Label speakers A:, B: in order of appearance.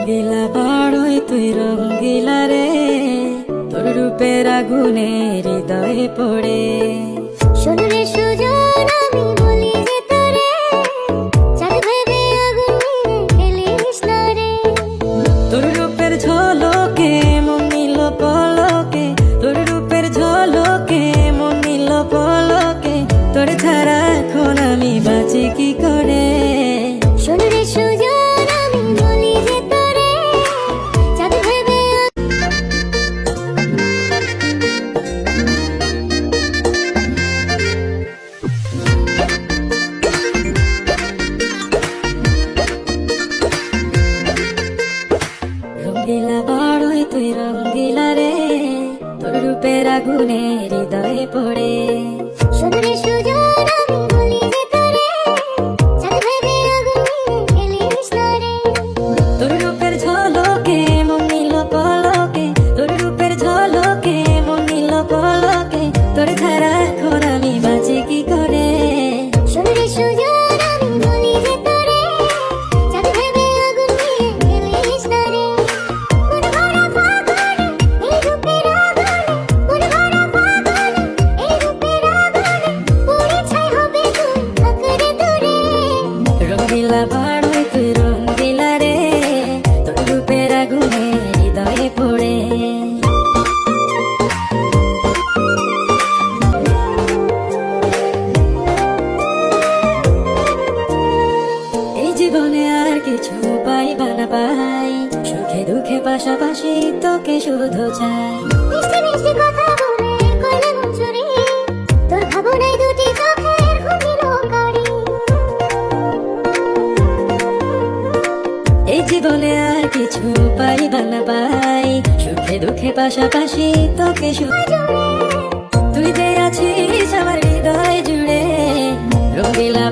A: রঙ্গিলা বাড়ই তুই রঙ্গিলা রে, তোর রূপের আগুনে হৃদয়ে পড়ে।
B: শোনরে সুজন আমি বলি যে তোরে, চাঁদ ভেবে আগুন নিয়ে খেলিস না রে।
A: তোর রূপের ঝলকে মন নিল পলকে, তোর রূপের ঝলকে মন নিল পলকে, তোর ছাড়া এখন আমি বাঁচি কি করে।
B: শোনরে সুজন আমি বলি যে তোরে, চাঁদ ভেবে
A: রঙ্গিলা বাড়ই তুই রঙ্গিলা রে, তোর রূপের আগুনে হৃদয়ে পড়ে।
B: শোনরে সুজন আমি বলি যে তোরে, চাঁদ ভেবে আগুন নিয়ে খেলিস না রে।
A: তোর রূপের ঝলকে মন নিল পলকে, তোর রূপের ঝলকে মন নিল পলকে, তোর ছাড়া এখন আমি বাঁচি কি করে।
B: শোনরে সুজন আমি বলি যে তোরে, চাঁদ ভেবে আগুন নিয়ে খেলিস না রে। মন ভরা ফাগুনে এই রূপের আগুনে, মন ভরা ফাগুনে এই রূপের আগুনে, পুড়ে ছাই হবে তুই আঁকড়ে দূরে।
A: রঙ্গিলা বাড়ই তুই রঙ্গিলা রে, তোর রূপের আগুনে হৃদয়ে পড়ে। এই জীবনে আর কিছু পাইবা না পাই, সুখে দুঃখে পাশাপাশি তোকে শুধু চাই।
B: মিষ্টি মিষ্টি কথা বলে করলে মন চুরি, তোর ভাবনায় দুটি চোখের ঘুমিল কারি।
A: এই জীবনে আর কিছু পাইবা না পাই, সুখে দুঃখে পাশাপাশি তোকে তুই যে আছিস আমার হৃদয় জুড়ে। রঙ্গিলা